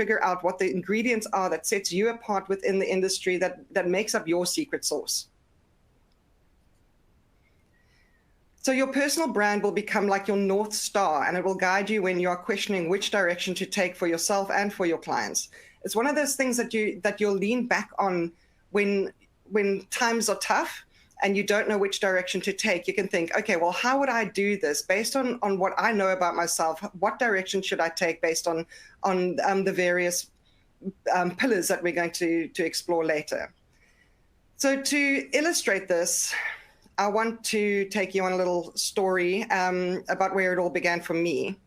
figure out what the ingredients are that sets you apart within the industry, that makes up your secret sauce. So your personal brand will become like your North Star, and it will guide you when you are questioning which direction to take for yourself and for your clients. It's one of those things that you'll lean back on when times are tough and you don't know which direction to take. You can think, okay, well, how would I do this based on what I know about myself? What direction should I take based on the various pillars that we're going to explore later? So to illustrate this, I want to take you on a little story about where it all began for me.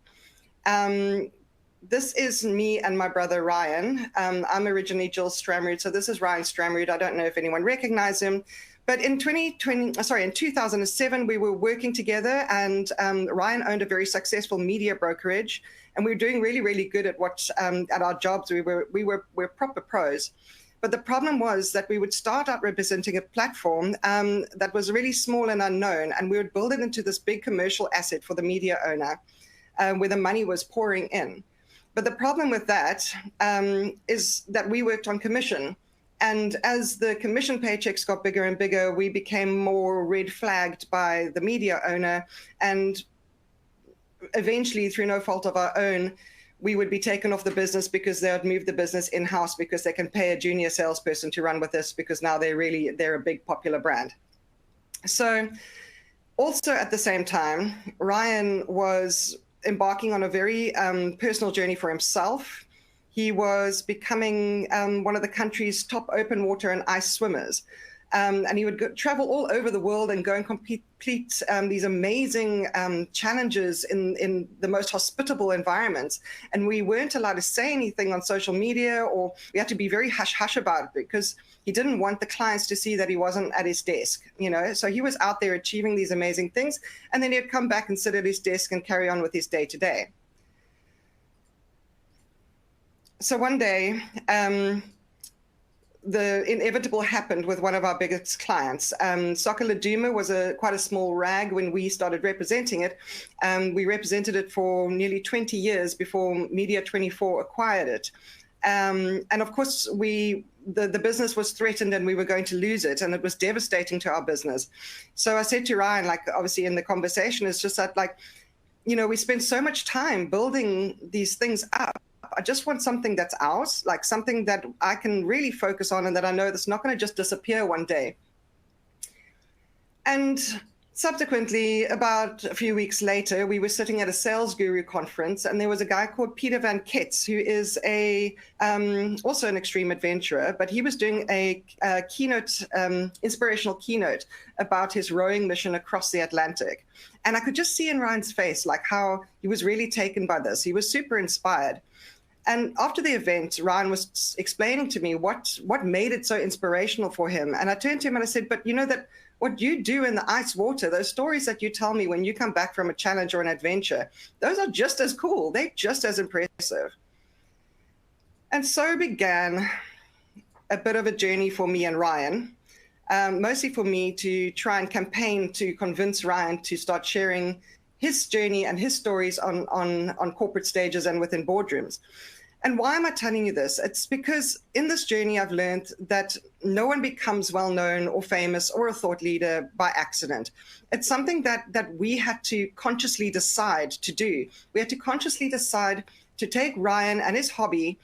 This is me and my brother, Ryan. I'm originally Jill Stramrood, so this is Ryan Stramrood. I don't know if anyone recognizes him, but in 2007, we were working together, and Ryan owned a very successful media brokerage, and we were doing really, really good at at our jobs. We were proper pros. But the problem was that we would start out representing a platform that was really small and unknown, and we would build it into this big commercial asset for the media owner, where the money was pouring in. But the problem with that is that we worked on commission. And as the commission paychecks got bigger and bigger, we became more red flagged by the media owner. And eventually, through no fault of our own, we would be taken off the business because they would move the business in-house because they can pay a junior salesperson to run with us because now they're a big popular brand. So also at the same time, Ryan was embarking on a very personal journey for himself. He was becoming one of the country's top open water and ice swimmers. And he would travel all over the world and go and complete these amazing challenges in the most hospitable environments. And we weren't allowed to say anything on social media, or we had to be very hush-hush about it because he didn't want the clients to see that he wasn't at his desk, you know? So he was out there achieving these amazing things, and then he'd come back and sit at his desk and carry on with his day-to-day. So one day, the inevitable happened with one of our biggest clients. Soccer Laduma was quite a small rag when we started representing it. We represented it for nearly 20 years before Media24 acquired it. And of course, the business was threatened and we were going to lose it, and it was devastating to our business. So I said to Ryan, like, obviously in the conversation, it's just that, like, you know, we spent so much time building these things up. I just want something that's ours, like something that I can really focus on and that I know that's not going to just disappear one day. And subsequently, about a few weeks later, we were sitting at a sales guru conference, and there was a guy called Peter Van Ketz, who is also an extreme adventurer, but he was doing a keynote, inspirational keynote about his rowing mission across the Atlantic. And I could just see in Ryan's face, like, how he was really taken by this. He was super inspired. And after the event, Ryan was explaining to me what made it so inspirational for him. And I turned to him and I said, but you know that what you do in the ice water, those stories that you tell me when you come back from a challenge or an adventure, those are just as cool. They're just as impressive. And so began a bit of a journey for me and Ryan, mostly for me to try and campaign to convince Ryan to start sharing his journey and his stories on corporate stages and within boardrooms. And why am I telling you this? It's because in this journey, I've learned that no one becomes well-known or famous or a thought leader by accident. It's something that we had to consciously decide to do. We had to consciously decide to take Ryan and his hobby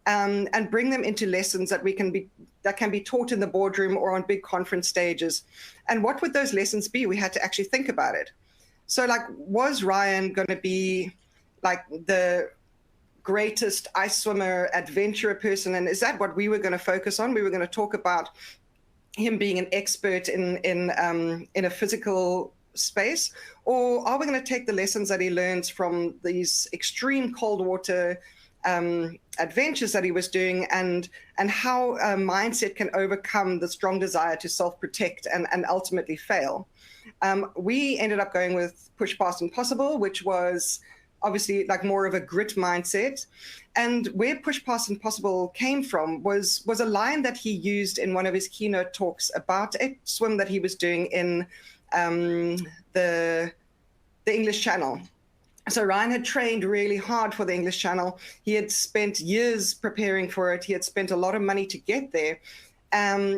and bring them into lessons that can be taught in the boardroom or on big conference stages. And what would those lessons be? We had to actually think about it. So, like, was Ryan going to be like the greatest ice swimmer, adventurer person? And is that what we were going to focus on? We were going to talk about him being an expert in a physical space? Or are we going to take the lessons that he learns from these extreme cold water adventures that he was doing, and how a mindset can overcome the strong desire to self-protect and ultimately fail? We ended up going with Push Past Impossible, which was obviously like more of a grit mindset. And where Push Past Impossible came from was a line that he used in one of his keynote talks about a swim that he was doing in the English Channel. So Ryan had trained really hard for the English Channel. He had spent years preparing for it. He had spent a lot of money to get there.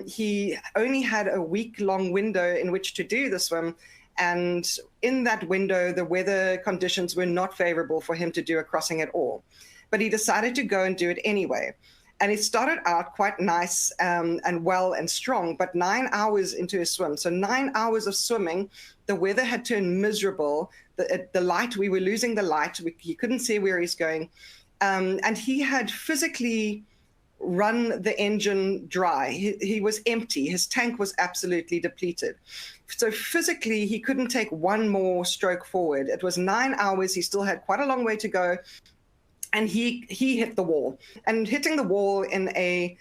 He only had a week-long window in which to do the swim. And in that window, the weather conditions were not favorable for him to do a crossing at all. But he decided to go and do it anyway. And it started out quite nice and well and strong, but 9 hours into his swim, so 9 hours of swimming, the weather had turned miserable. The light, we were losing the light. He couldn't see where he's going. And he had physically run the engine dry. He was empty. His tank was absolutely depleted. So physically, he couldn't take one more stroke forward. It was 9 hours. He still had quite a long way to go. And he hit the wall. And hitting the wall in a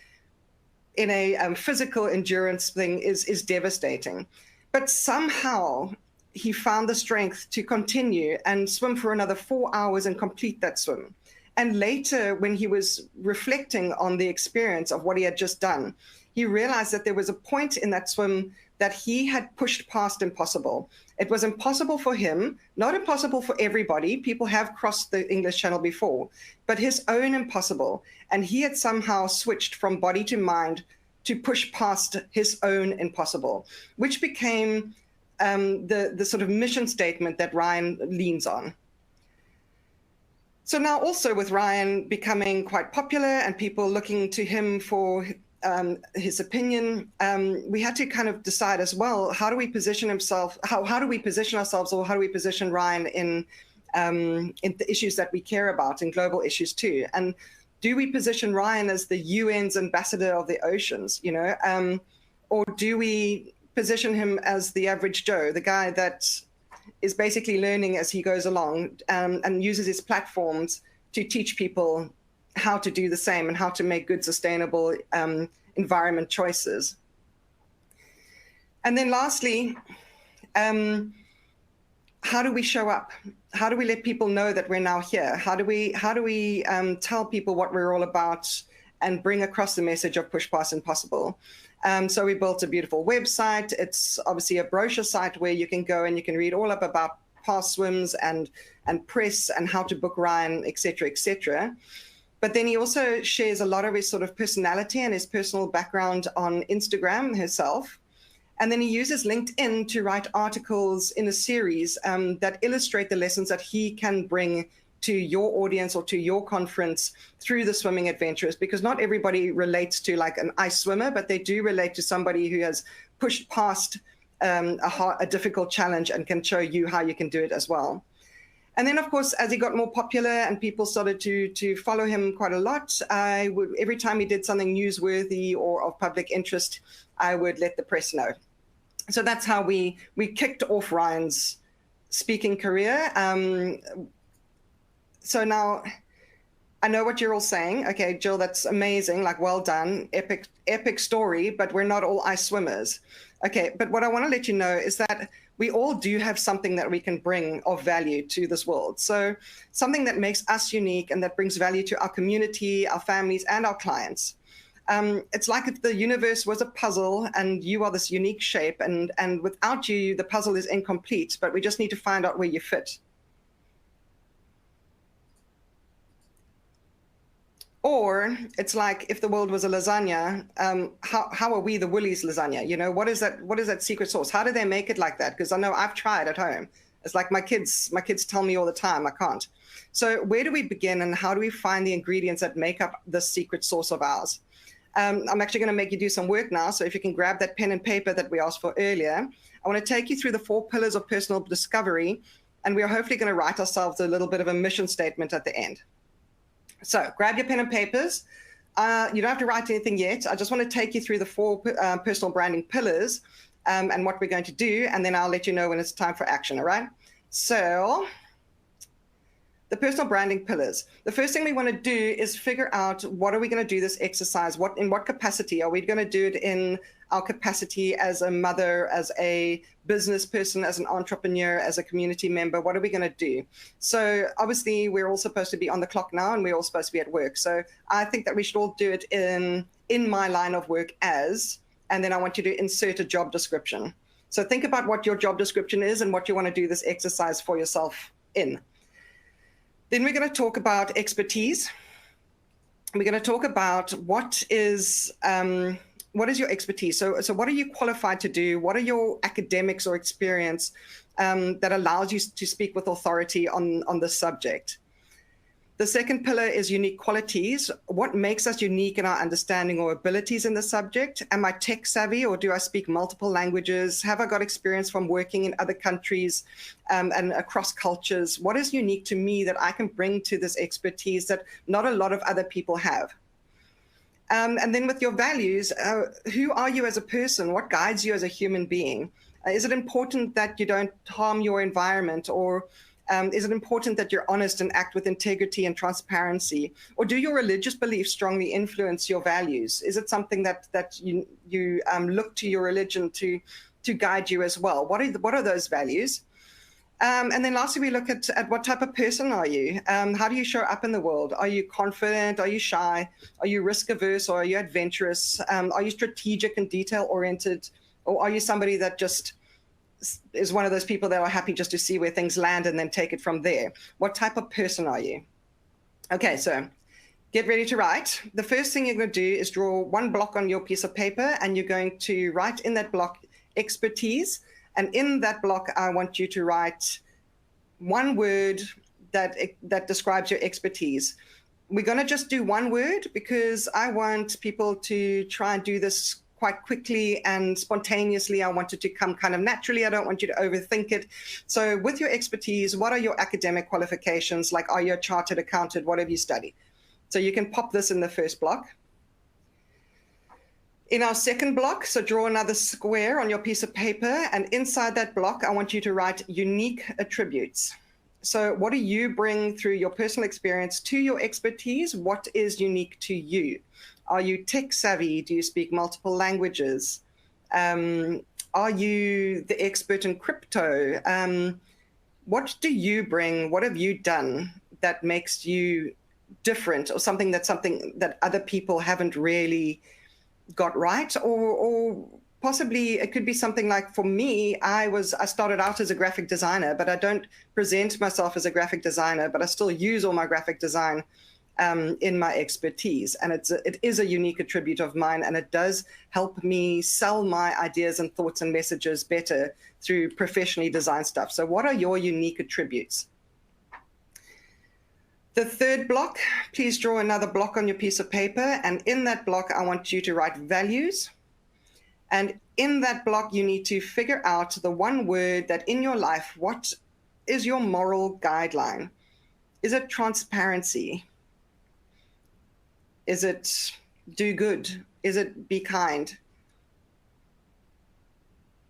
physical endurance thing is devastating. But somehow he found the strength to continue and swim for another 4 hours and complete that swim. And later, when he was reflecting on the experience of what he had just done, he realized that there was a point in that swim that he had pushed past impossible. It was impossible for him, not impossible for everybody. People have crossed the English Channel before, but his own impossible. And he had somehow switched from body to mind to push past his own impossible, which became the sort of mission statement that Ryan leans on. So now also with Ryan becoming quite popular and people looking to him for his opinion, we had to kind of decide as well, how do we position himself, how do we position ourselves, or how do we position Ryan in the issues that we care about, in global issues too? And do we position Ryan as the UN's ambassador of the oceans, you know, or do we position him as the average Joe, the guy that is basically learning as he goes along, and uses his platforms to teach people how to do the same and how to make good, sustainable environment choices? And then lastly, how do we show up? How do we let people know that we're now here? How do we tell people what we're all about and bring across the message of push past impossible? So we built a beautiful website. It's obviously a brochure site where you can go and you can read all up about past swims and press and how to book Ryan, et cetera, et cetera. But then he also shares a lot of his sort of personality and his personal background on Instagram himself. And then he uses LinkedIn to write articles in a series that illustrate the lessons that he can bring to your audience or to your conference through the swimming adventures, because not everybody relates to like an ice swimmer, but they do relate to somebody who has pushed past a difficult challenge and can show you how you can do it as well. And then, of course, as he got more popular and people started to follow him quite a lot, every time he did something newsworthy or of public interest, I would let the press know. So that's how we kicked off Ryan's speaking career. So now I know what you're all saying. Okay, Jill, that's amazing. Like, well done. Epic story, but we're not all ice swimmers. Okay, but what I want to let you know is that we all do have something that we can bring of value to this world. So something that makes us unique and that brings value to our community, our families, and our clients. It's like if the universe was a puzzle and you are this unique shape, and without you, the puzzle is incomplete, but we just need to find out where you fit. Or it's like if the world was a lasagna, how are we the Woolies lasagna? You know, what is that secret sauce? How do they make it like that? Because I know I've tried at home. It's like my kids tell me all the time, I can't. So where do we begin and how do we find the ingredients that make up the secret sauce of ours? I'm actually going to make you do some work now. So if you can grab that pen and paper that we asked for earlier, I want to take you through the 4 pillars of personal discovery. And we are hopefully going to write ourselves a little bit of a mission statement at the end. So grab your pen and papers. You don't have to write anything yet. I just want to take you through the 4 personal branding pillars and what we're going to do. And then I'll let you know when it's time for action, all right? So the personal branding pillars. The first thing we want to do is figure out, what are we going to do this exercise? In what capacity? Are we going to do it in our capacity as a mother, as a business person, as an entrepreneur, as a community member? What are we going to do? So obviously we're all supposed to be on the clock now and we're all supposed to be at work. So I think that we should all do it in my line of work as, and then I want you to insert a job description. So think about what your job description is and what you want to do this exercise for yourself in. Then we're going to talk about expertise. We're going to talk about what is your expertise? So what are you qualified to do? What are your academics or experience that allows you to speak with authority on the subject? The second pillar is unique qualities. What makes us unique in our understanding or abilities in the subject? Am I tech savvy, or do I speak multiple languages? Have I got experience from working in other countries and across cultures? What is unique to me that I can bring to this expertise that not a lot of other people have? And then with your values, who are you as a person? What guides you as a human being? Is it important that you don't harm your environment, or is it important that you're honest and act with integrity and transparency? Or do your religious beliefs strongly influence your values? Is it something that you look to your religion to guide you as well? What are those values? And then lastly, we look at what type of person are you? How do you show up in the world? Are you confident? Are you shy? Are you risk averse, or are you adventurous? Are you strategic and detail oriented? Or are you somebody that just is one of those people that are happy just to see where things land and then take it from there? What type of person are you? Okay, so get ready to write. The first thing you're going to do is draw one block on your piece of paper, and you're going to write in that block expertise. And in that block, I want you to write one word that describes your expertise. We're going to just do one word because I want people to try and do this quite quickly and spontaneously. I want it to come kind of naturally. I don't want you to overthink it. So with your expertise, what are your academic qualifications? Like, are you a chartered accountant? What have you studied? So you can pop this in the first block. In our second block, so draw another square on your piece of paper, and inside that block, I want you to write unique attributes. So what do you bring through your personal experience to your expertise? What is unique to you? Are you tech savvy? Do you speak multiple languages? Are you the expert in crypto? What do you bring? What have you done that makes you different, or something that other people haven't really got right? Or possibly it could be something like, for me, I started out as a graphic designer, but I don't present myself as a graphic designer, but I still use all my graphic design in my expertise. And it is a unique attribute of mine, and it does help me sell my ideas and thoughts and messages better through professionally designed stuff. So what are your unique attributes? The third block, please draw another block on your piece of paper. And in that block, I want you to write values. And in that block, you need to figure out the one word that in your life, what is your moral guideline? Is it transparency? Is it do good? Is it be kind?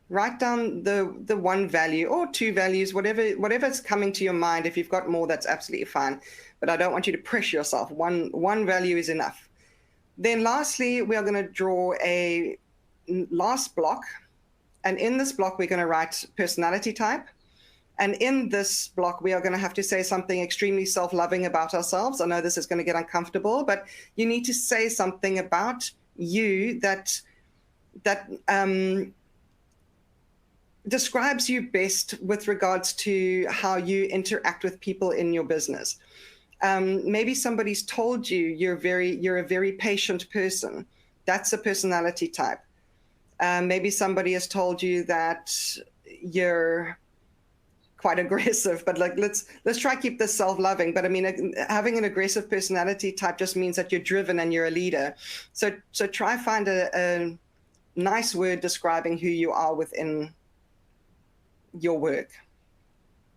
Write down the one value or two values, whatever's coming to your mind. If you've got more, that's absolutely fine. But I don't want you to pressure yourself. One value is enough. Then lastly, we are going to draw a last block. And in this block, we're going to write personality type. And in this block, we are going to have to say something extremely self-loving about ourselves. I know this is going to get uncomfortable, but you need to say something about you that describes you best with regards to how you interact with people in your business. Maybe somebody's told you you're a very patient person. That's a personality type. Maybe somebody has told you that you're quite aggressive, but like let's try keep this self-loving. But I mean, having an aggressive personality type just means that you're driven and you're a leader. So try find a nice word describing who you are within your work.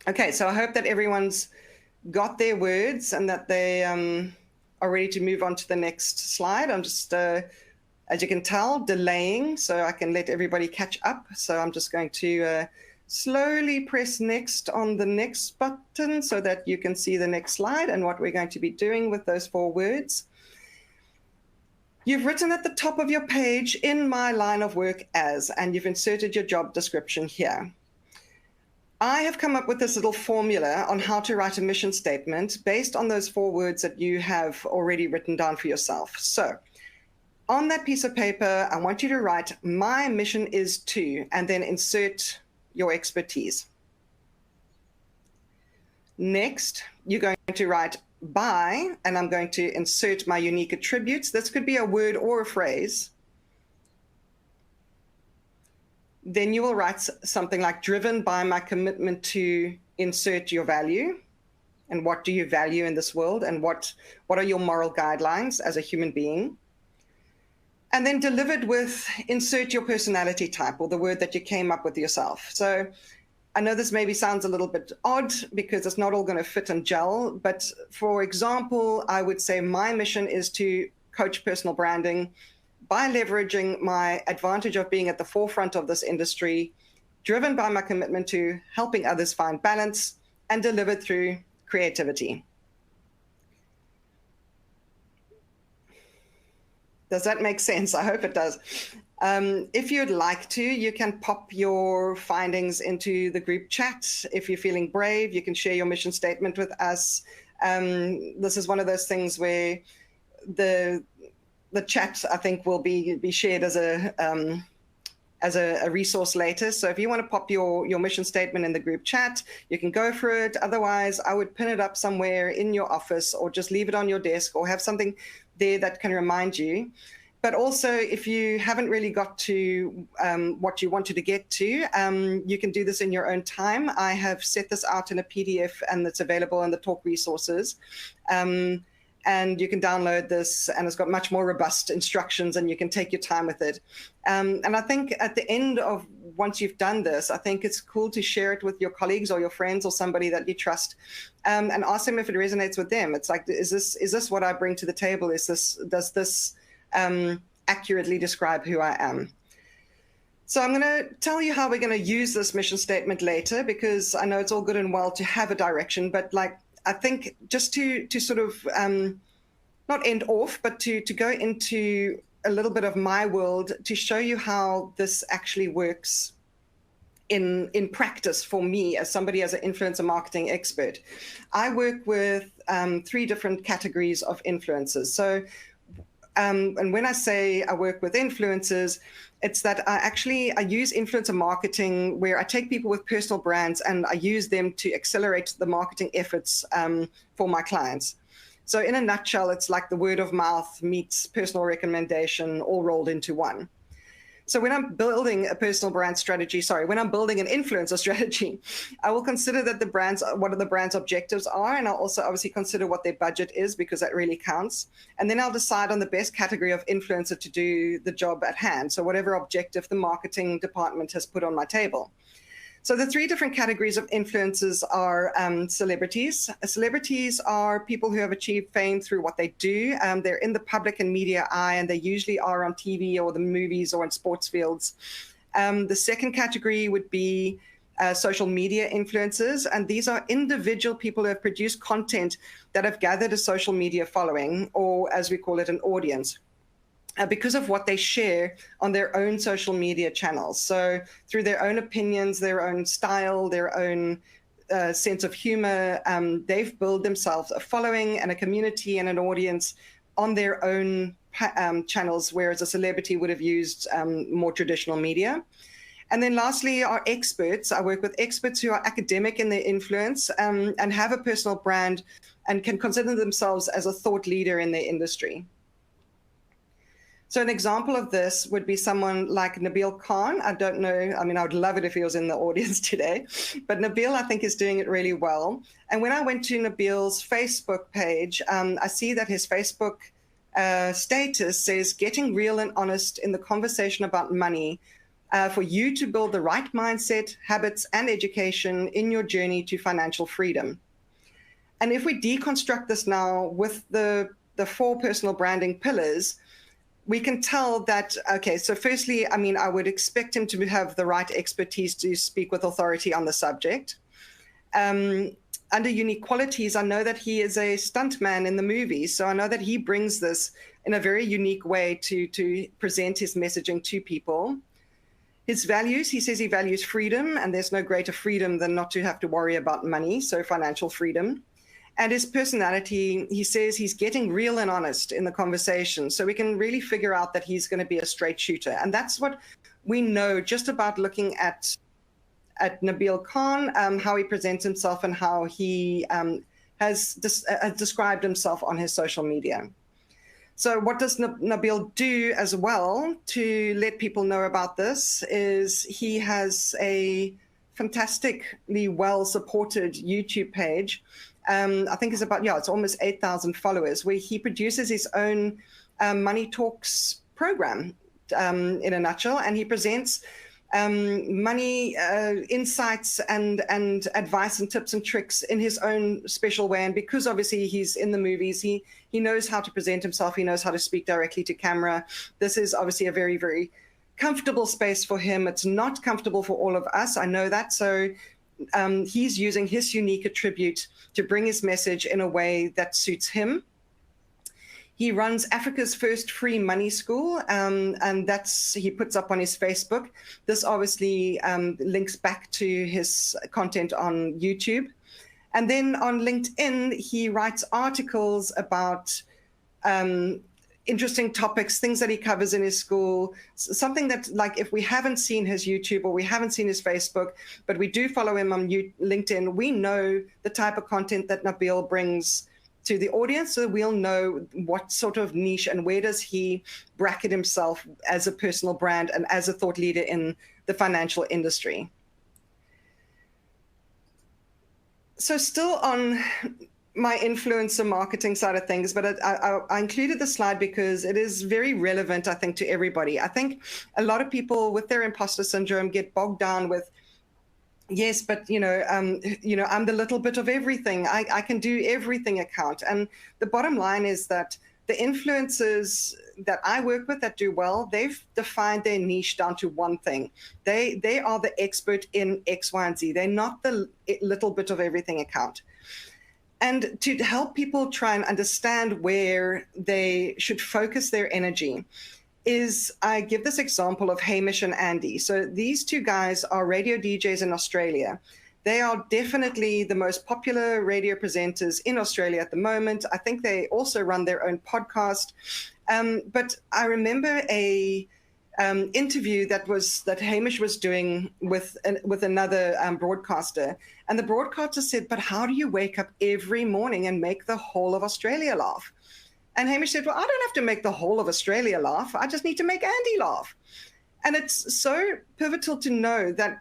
Okay, so I hope that everyone's got their words and that they are ready to move on to the next slide. I'm just, as you can tell, delaying so I can let everybody catch up. So I'm just going to slowly press next on the next button so that you can see the next slide and what we're going to be doing with those 4 words. You've written at the top of your page, in my line of work as, and you've inserted your job description here. I have come up with this little formula on how to write a mission statement based on those 4 words that you have already written down for yourself. So on that piece of paper, I want you to write, my mission is to, and then insert your expertise. Next, you're going to write by, and I'm going to insert my unique attributes. This could be a word or a phrase. Then you will write something like driven by my commitment to insert your value. And what do you value in this world? And what are your moral guidelines as a human being? And then delivered with insert your personality type, or the word that you came up with yourself. So I know this maybe sounds a little bit odd because it's not all going to fit and gel. But for example, I would say my mission is to coach personal branding by leveraging my advantage of being at the forefront of this industry, driven by my commitment to helping others find balance, and delivered through creativity. Does that make sense? I hope it does. If you'd like to, you can pop your findings into the group chat. If you're feeling brave, you can share your mission statement with us. This is one of those things where the chat, I think, will be shared as a resource later. So if you want to pop your mission statement in the group chat, you can go for it. Otherwise, I would pin it up somewhere in your office, or just leave it on your desk, or have something there that can remind you. But also, if you haven't really got to what you wanted to get to, you can do this in your own time. I have set this out in a PDF, and it's available in the talk resources. And you can download this, and it's got much more robust instructions, and you can take your time with it. And I think at the end of, once you've done this, I think it's cool to share it with your colleagues or your friends or somebody that you trust, and ask them if it resonates with them. It's like, is this what I bring to the table? Does this accurately describe who I am? So I'm going to tell you how we're going to use this mission statement later, because I know it's all good and well to have a direction, but I think just to sort of not end off, but to go into a little bit of my world to show you how this actually works in practice for me as somebody, as an influencer marketing expert. I work with 3 different categories of influencers. So, and when I say I work with influencers, it's that I use influencer marketing where I take people with personal brands and I use them to accelerate the marketing efforts for my clients. So in a nutshell, it's like the word of mouth meets personal recommendation all rolled into one. So when I'm building a personal brand strategy, when I'm building an influencer strategy, I will consider that what the brand's objectives are, and I'll also obviously consider what their budget is, because that really counts. And then I'll decide on the best category of influencer to do the job at hand. So whatever objective the marketing department has put on my table. So the 3 different categories of influencers are celebrities. Celebrities are people who have achieved fame through what they do. They're in the public and media eye, and they usually are on TV or the movies or in sports fields. The second category would be social media influencers, and these are individual people who have produced content that have gathered a social media following, or as we call it, an audience, because of what they share on their own social media channels. So through their own opinions, their own style, their own sense of humor, they've built themselves a following and a community and an audience on their own channels, whereas a celebrity would have used more traditional media. And then lastly are experts. I work with experts who are academic in their influence and have a personal brand and can consider themselves as a thought leader in their industry. So an example of this would be someone like Nabil Khan. I don't know, I mean, I would love it if he was in the audience today, but Nabil, I think, is doing it really well. And when I went to Nabil's Facebook page, I see that his Facebook status says, getting real and honest in the conversation about money for you to build the right mindset, habits, and education in your journey to financial freedom. And if we deconstruct this now with the 4 personal branding pillars, we can tell that, okay, so firstly, I mean, I would expect him to have the right expertise to speak with authority on the subject. Under unique qualities, I know that he is a stuntman in the movie. So I know that he brings this in a very unique way to present his messaging to people. His values, he says he values freedom, and there's no greater freedom than not to have to worry about money, so financial freedom. And his personality, he says he's getting real and honest in the conversation. So we can really figure out that he's going to be a straight shooter. And that's what we know just about looking at at Nabil Khan, how he presents himself and how he has described himself on his social media. So what does Nabil do as well to let people know about this is he has a fantastically well-supported YouTube page. I think it's about, it's almost 8,000 followers, where he produces his own Money Talks program in a nutshell, and he presents money insights and advice and tips and tricks in his own special way. And because obviously he's in the movies, he knows how to present himself, he knows how to speak directly to camera. This is obviously a very, very comfortable space for him. It's not comfortable for all of us, I know that. So he's using his unique attribute to bring his message in a way that suits him. He runs Africa's first free money school, and he puts up on his Facebook. This obviously links back to his content on YouTube. And then on LinkedIn, he writes articles about interesting topics, things that he covers in his school, something that, like, if we haven't seen his YouTube or we haven't seen his Facebook, but we do follow him on LinkedIn, we know the type of content that Nabil brings to the audience, so we'll know what sort of niche and where does he bracket himself as a personal brand and as a thought leader in the financial industry. So still on my influencer marketing side of things, but I included the slide because it is very relevant, I think, to everybody. I think a lot of people with their imposter syndrome get bogged down with, yes, but I'm the little bit of everything. I can do everything account. And the bottom line is that the influencers that I work with that do well, they've defined their niche down to one thing. They are the expert in X, Y, and Z. They're not the little bit of everything account. And to help people try and understand where they should focus their energy is, I give this example of Hamish and Andy. So these two guys are radio DJs in Australia. They are definitely the most popular radio presenters in Australia at the moment. I think they also run their own podcast. But I remember a interview that Hamish was doing with another broadcaster. And the broadcaster said, but how do you wake up every morning and make the whole of Australia laugh? And Hamish said, well, I don't have to make the whole of Australia laugh. I just need to make Andy laugh. And it's so pivotal to know that,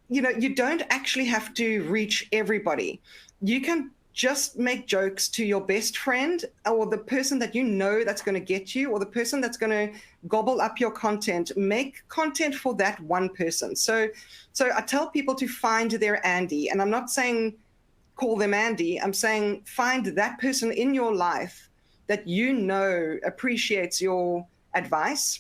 you don't actually have to reach everybody. You can just make jokes to your best friend or the person that you know that's going to get you, or the person that's going to gobble up your content. Make content for that one person. So I tell people to find their Andy. And I'm not saying call them Andy. I'm saying find that person in your life that appreciates your advice.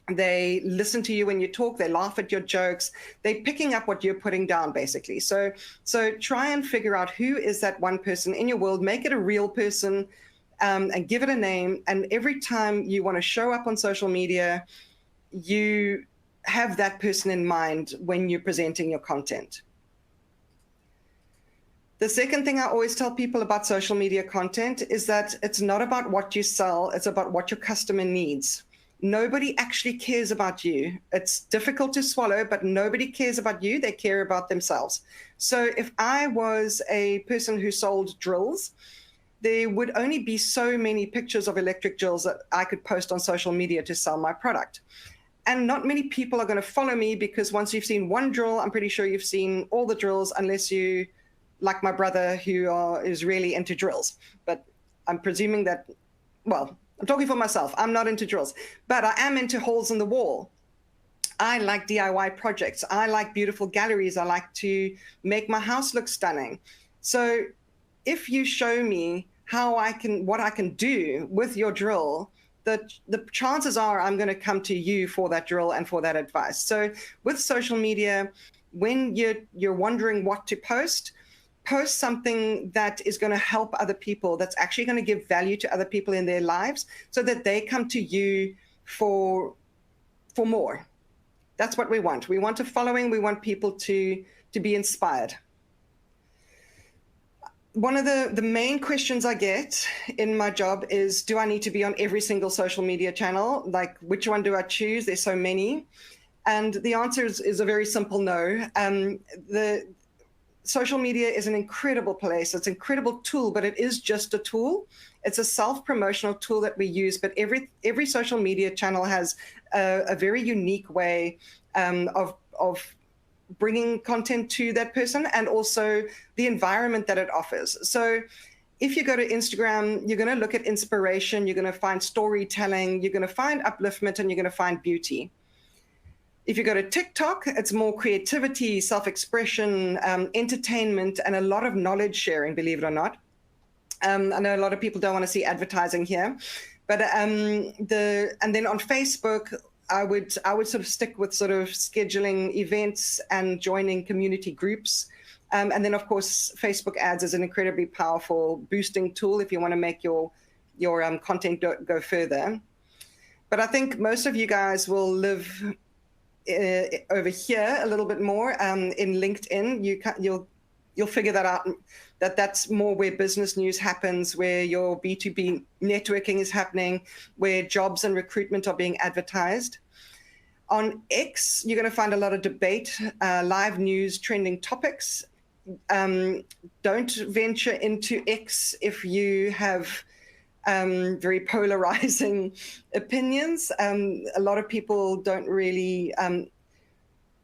They listen to you when you talk, they laugh at your jokes, they're picking up what you're putting down, basically. So try and figure out who is that one person in your world, make it a real person, and give it a name. And every time you want to show up on social media, you have that person in mind when you're presenting your content. The second thing I always tell people about social media content is that it's not about what you sell, it's about what your customer needs. Nobody actually cares about you. It's difficult to swallow, but nobody cares about you. They care about themselves. So if I was a person who sold drills, there would only be so many pictures of electric drills that I could post on social media to sell my product. And not many people are going to follow me, because once you've seen one drill, I'm pretty sure you've seen all the drills, unless you, like my brother, who is really into drills. But I'm presuming that, well, I'm talking for myself. I'm not into drills, but I am into holes in the wall. I like DIY projects. I like beautiful galleries. I like to make my house look stunning. So if you show me what I can do with your drill, the chances are I'm going to come to you for that drill and for that advice. So with social media, when you're wondering what to post something that is going to help other people, that's actually going to give value to other people in their lives, so that they come to you for more. That's what we want. We want a following. We want people to be inspired. One of the main questions I get in my job is, do I need to be on every single social media channel? Like, which one do I choose? There's so many. And the answer is a very simple no. The social media is an incredible place. It's an incredible tool, but it is just a tool. It's a self-promotional tool that we use, but every social media channel has a very unique way of bringing content to that person, and also the environment that it offers. So if you go to Instagram, you're going to look at inspiration, you're going to find storytelling, you're going to find upliftment, and you're going to find beauty. If you go to TikTok, it's more creativity, self-expression, entertainment, and a lot of knowledge sharing, believe it or not. I know a lot of people don't want to see advertising here, but and then on Facebook, I would sort of stick with sort of scheduling events and joining community groups. And then, of course, Facebook ads is an incredibly powerful boosting tool if you want to make your content go further. But I think most of you guys will live over here a little bit more in LinkedIn. You'll figure that out, that's more where business news happens, where your B2B networking is happening, where jobs and recruitment are being advertised. On X, you're going to find a lot of debate, live news, trending topics. Don't venture into X if you have very polarizing opinions. A lot of people don't really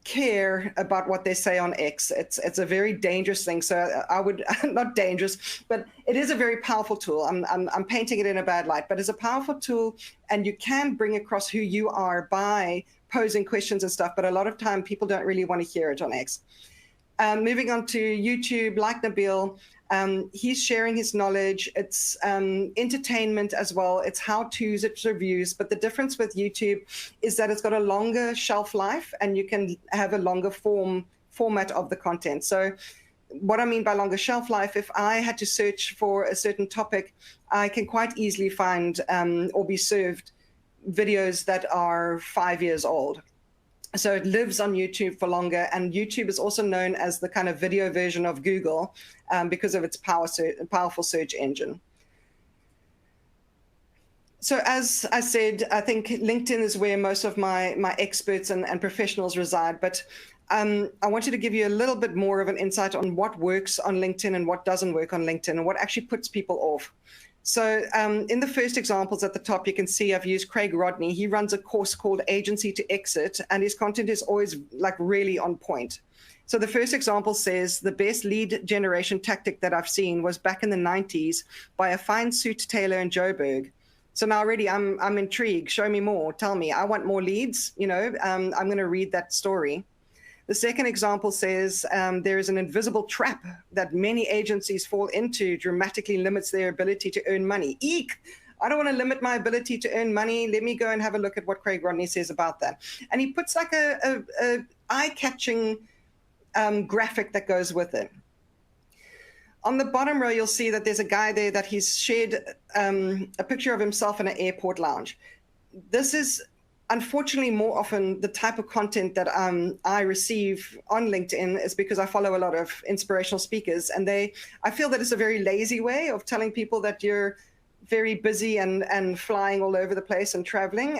care about what they say on X. It's a very dangerous thing. So I would not dangerous, but it is a very powerful tool. I'm painting it in a bad light, but it's a powerful tool, and you can bring across who you are by posing questions and stuff. But a lot of time people don't really want to hear it on X. Moving on to YouTube, like Nabil, he's sharing his knowledge. It's entertainment as well. It's how-tos, it's reviews. But the difference with YouTube is that it's got a longer shelf life, and you can have a longer format of the content. So what I mean by longer shelf life, if I had to search for a certain topic, I can quite easily find or be served videos that are 5 years old. So it lives on YouTube for longer, and YouTube is also known as the kind of video version of Google because of its powerful search engine. So as I said, I think LinkedIn is where most of my experts and professionals reside, but I wanted to give you a little bit more of an insight on what works on LinkedIn and what doesn't work on LinkedIn, and what actually puts people off. So in the first examples at the top, you can see I've used Craig Rodney. He runs a course called Agency to Exit, and his content is always like really on point. So the first example says, the best lead generation tactic that I've seen was back in the 90s by a fine suit tailor in Joburg. So now already I'm intrigued. Show me more. Tell me. I want more leads. You know, I'm going to read that story. The second example says there is an invisible trap that many agencies fall into, dramatically limits their ability to earn money. Eek! I don't want to limit my ability to earn money. Let me go and have a look at what Craig Rodney says about that. And he puts like a eye-catching graphic that goes with it. On the bottom row, you'll see that there's a guy there that he's shared a picture of himself in an airport lounge. This is unfortunately more often the type of content that I receive on LinkedIn, is because I follow a lot of inspirational speakers, and I feel that it's a very lazy way of telling people that you're very busy and flying all over the place and traveling.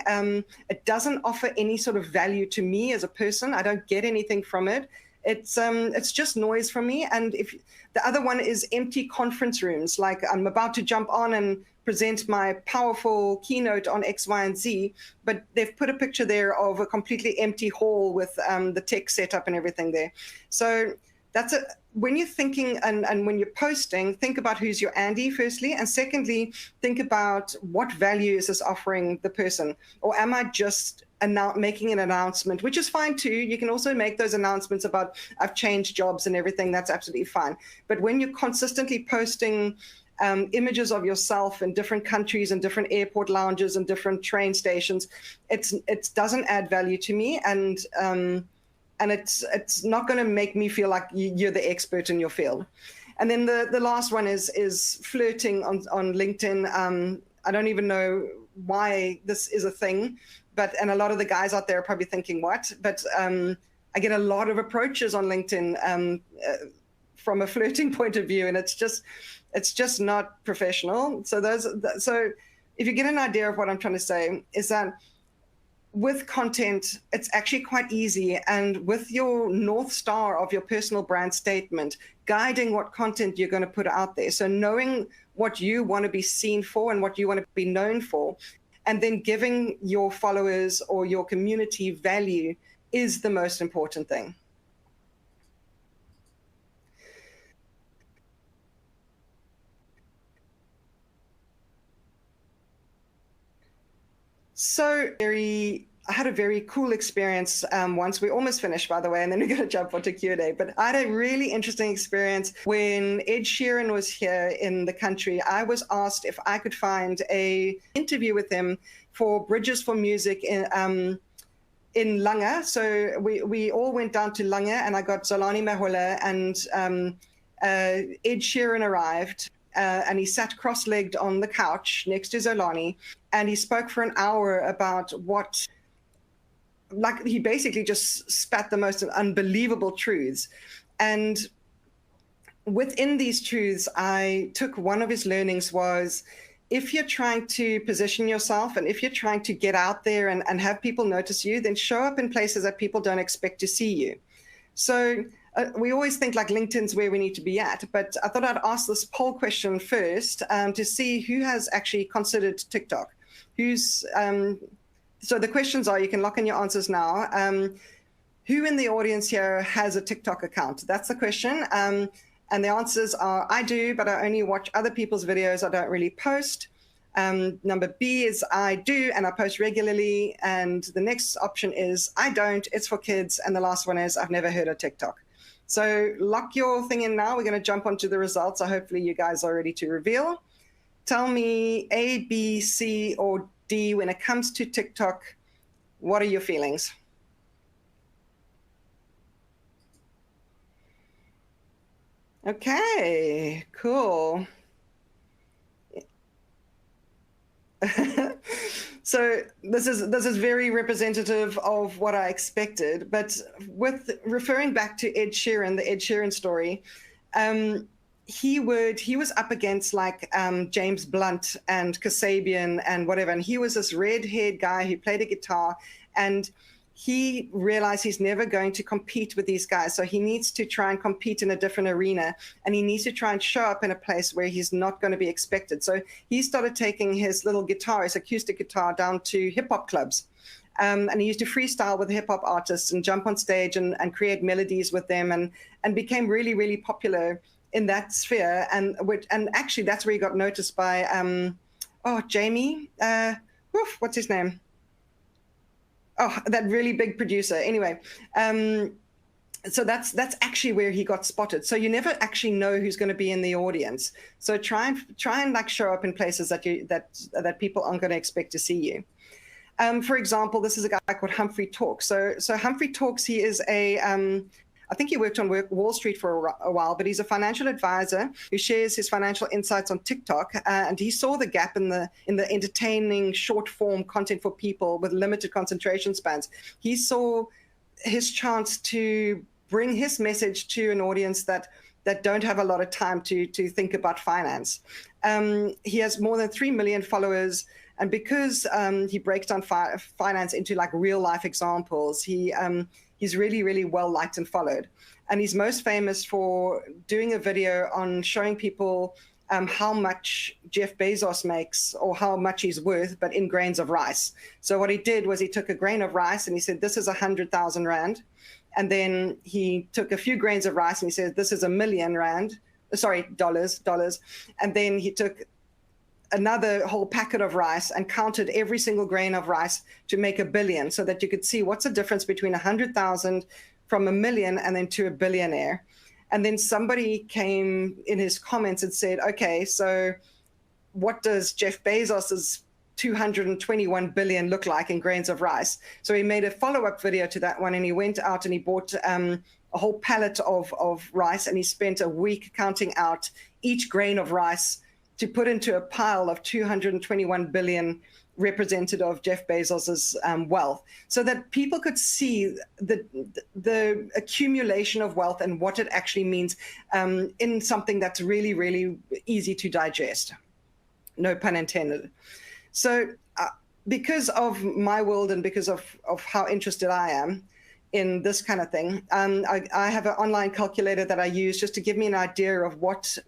It doesn't offer any sort of value to me as a person. I don't get anything from it. It's just noise for me. And if the other one is empty conference rooms, like I'm about to jump on and present my powerful keynote on X, Y, and Z, but they've put a picture there of a completely empty hall with the tech setup and everything there. So that's when you're thinking and when you're posting, think about who's your Andy, firstly, and secondly, think about what value is this offering the person, or am I just making an announcement, which is fine too. You can also make those announcements about I've changed jobs and everything. That's absolutely fine. But when you're consistently posting images of yourself in different countries and different airport lounges and different train stations, it doesn't add value to me, and it's not going to make me feel like you're the expert in your field. And then the last one is flirting on LinkedIn. I don't even know why this is a thing, and a lot of the guys out there are probably thinking what, but I get a lot of approaches on LinkedIn from a flirting point of view, and it's just not professional. So if you get an idea of what I'm trying to say, is that with content, it's actually quite easy. And with your North Star of your personal brand statement, guiding what content you're going to put out there. So knowing what you want to be seen for and what you want to be known for, and then giving your followers or your community value is the most important thing. So I had a very cool experience once. We almost finished, by the way, and then we're going to jump onto Q&A. But I had a really interesting experience when Ed Sheeran was here in the country. I was asked if I could find an interview with him for Bridges for Music in Langa. So we all went down to Langa, and I got Zolani Mahola, and Ed Sheeran arrived. And he sat cross-legged on the couch next to Zolani, and he spoke for an hour about he basically just spat the most unbelievable truths. And within these truths, I took one of his learnings was, if you're trying to position yourself and if you're trying to get out there and have people notice you, then show up in places that people don't expect to see you. So we always think like LinkedIn's where we need to be at, but I thought I'd ask this poll question first to see who has actually considered TikTok. So the questions are, you can lock in your answers now. Who in the audience here has a TikTok account? That's the question. And the answers are, I do, but I only watch other people's videos. I don't really post. Number B is I do, and I post regularly. And the next option is I don't, it's for kids. And the last one is I've never heard of TikTok. So lock your thing in now. We're going to jump onto the results. So hopefully you guys are ready to reveal. Tell me A, B, C, or D when it comes to TikTok. What are your feelings? Okay, cool. So this is very representative of what I expected. But with referring back to Ed Sheeran, the Ed Sheeran story, he was up against like James Blunt and Kasabian and whatever, and he was this red-haired guy who played a guitar, and he realized he's never going to compete with these guys. So he needs to try and compete in a different arena, and he needs to try and show up in a place where he's not going to be expected. So he started taking his little guitar, his acoustic guitar, down to hip hop clubs. And he used to freestyle with hip hop artists and jump on stage and create melodies with them, and became really, really popular in that sphere. And actually that's where he got noticed by, Jamie, what's his name? Oh, that really big producer. Anyway, so that's actually where he got spotted. So you never actually know who's going to be in the audience. So try and like show up in places that people aren't going to expect to see you. For example, this is a guy called Humphrey Talks. So Humphrey Talks, he is I think he worked on Wall Street for a while, but he's a financial advisor who shares his financial insights on TikTok. And he saw the gap in the entertaining short form content for people with limited concentration spans. He saw his chance to bring his message to an audience that don't have a lot of time to think about finance. He has more than 3 million followers. And because he breaks down finance into like real life examples, he's really, really well liked and followed. And he's most famous for doing a video on showing people how much Jeff Bezos makes or how much he's worth, but in grains of rice. So what he did was he took a grain of rice and he said, this is 100,000 Rand. And then he took a few grains of rice and he said, this is dollars. And then he took another whole packet of rice and counted every single grain of rice to make 1 billion, so that you could see what's the difference between 100,000 from 1 million and then to a billionaire. And then somebody came in his comments and said, okay, so what does Jeff Bezos's 221 billion look like in grains of rice? So he made a follow-up video to that one, and he went out and he bought a whole pallet of rice, and he spent a week counting out each grain of rice to put into a pile of 221 billion representative of Jeff Bezos's wealth, so that people could see the accumulation of wealth and what it actually means in something that's really, really easy to digest. No pun intended. So because of my world and because of how interested I am in this kind of thing, I have an online calculator that I use just to give me an idea of what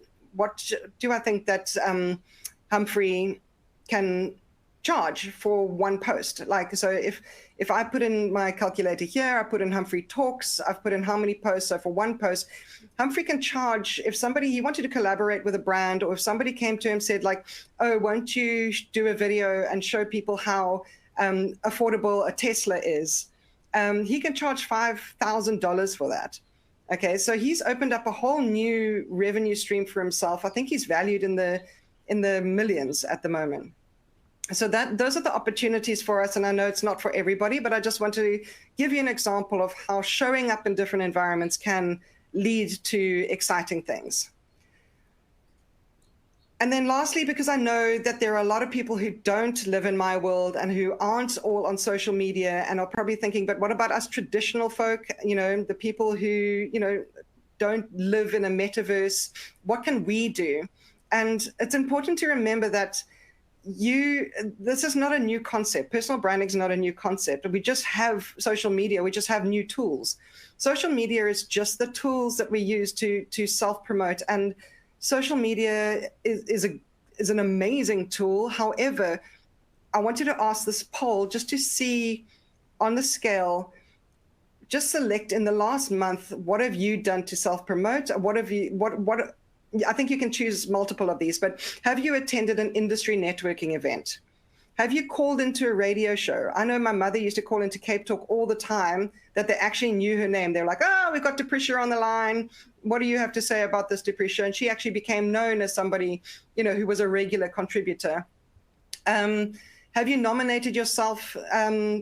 do I think that Humphrey can charge for one post. Like, so if I put in my calculator here, I put in Humphrey Talks, I've put in how many posts. So for one post, Humphrey can charge, if somebody, he wanted to collaborate with a brand, or if somebody came to him and said like, oh, won't you do a video and show people how affordable a Tesla is? He can charge $5,000 for that. Okay, so he's opened up a whole new revenue stream for himself. I think he's valued in the millions at the moment. So those are the opportunities for us. And I know it's not for everybody, but I just want to give you an example of how showing up in different environments can lead to exciting things. And then lastly, because I know that there are a lot of people who don't live in my world and who aren't all on social media and are probably thinking, but what about us traditional folk, the people who, don't live in a metaverse? What can we do? And it's important to remember that this is not a new concept. Personal branding is not a new concept. We just have social media. We just have new tools. Social media is just the tools that we use to self-promote. And social media is an amazing tool. However, I wanted to ask this poll just to see on the scale, just select in the last month, what have you done to self-promote? I think you can choose multiple of these, but have you attended an industry networking event? Have you called into a radio show? I know my mother used to call into Cape Talk all the time, that they actually knew her name. They're like, oh, we've got Depressia on the line. What do you have to say about this, Depressia? And she actually became known as somebody, who was a regular contributor. Have you nominated yourself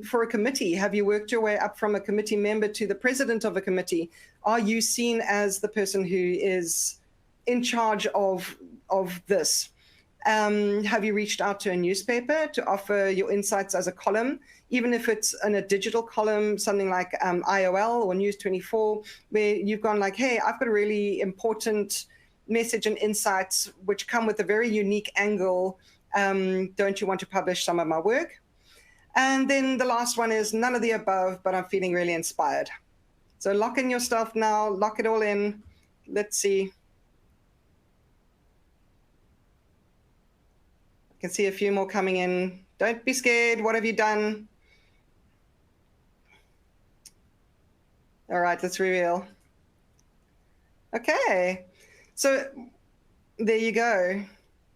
for a committee? Have you worked your way up from a committee member to the president of a committee? Are you seen as the person who is in charge of this? Have you reached out to a newspaper to offer your insights as a column, even if it's in a digital column, something like IOL or News 24, where you've gone like, hey, I've got a really important message and insights which come with a very unique angle. Don't you want to publish some of my work? And then the last one is none of the above, but I'm feeling really inspired. So lock in your stuff now, lock it all in. Let's see. I can see a few more coming in. Don't be scared. What have you done? All right, let's reveal. Okay, so there you go.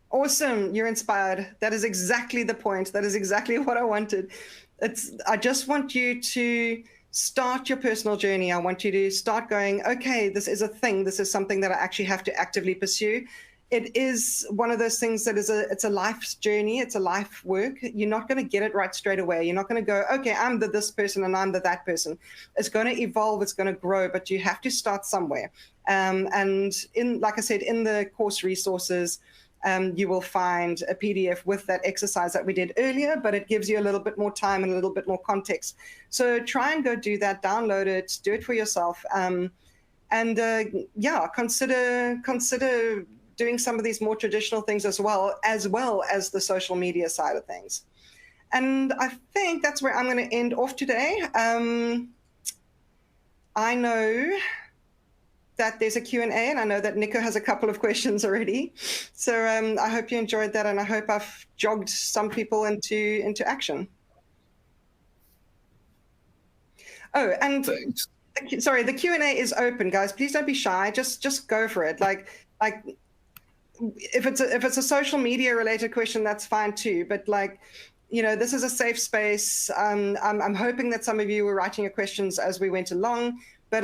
Awesome, you're inspired. That is exactly the point. That is exactly what I wanted. I just want you to start your personal journey. I want you to start going, okay, this is a thing. This is something that I actually have to actively pursue. It is one of those things that it's a life's journey. It's a life work. You're not going to get it right straight away. You're not going to go, okay, I'm this person and I'm that person. It's going to evolve. It's going to grow, but you have to start somewhere. And like I said, in the course resources, you will find a PDF with that exercise that we did earlier, but it gives you a little bit more time and a little bit more context. So try and go do that, download it, do it for yourself. Consider doing some of these more traditional things as well as the social media side of things. And I think that's where I'm going to end off today. I know that there's a Q&A, and I know that Nico has a couple of questions already. So I hope you enjoyed that, and I hope I've jogged some people into action. Oh, and thanks. Sorry, the Q&A is open, guys. Please don't be shy. Just go for it. Like if it's a social media related question, that's fine too. But this is a safe space. I'm hoping that some of you were writing your questions as we went along. But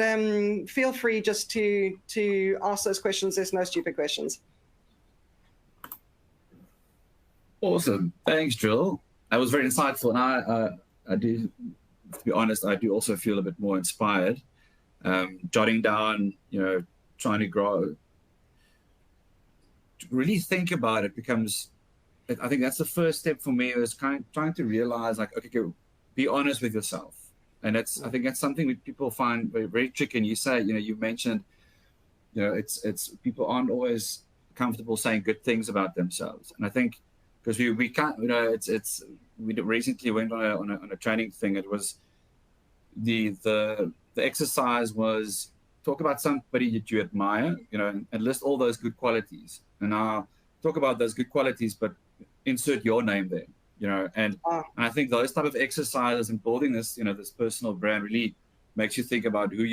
feel free just to ask those questions. There's no stupid questions. Awesome. Thanks, Jill. That was very insightful. And I do, to be honest, I do also feel a bit more inspired. Jotting down, trying to grow. To really think about it becomes, I think that's the first step for me, is trying to realize, okay, be honest with yourself. And I think that's something that people find very, very tricky. And you say, you mentioned, it's people aren't always comfortable saying good things about themselves. And I think because we can't, we recently went on a training thing. It was the exercise was talk about somebody that you admire, and list all those good qualities, and now talk about those good qualities, but insert your name there, and I think those type of exercises and building this, this personal brand really makes you think about who you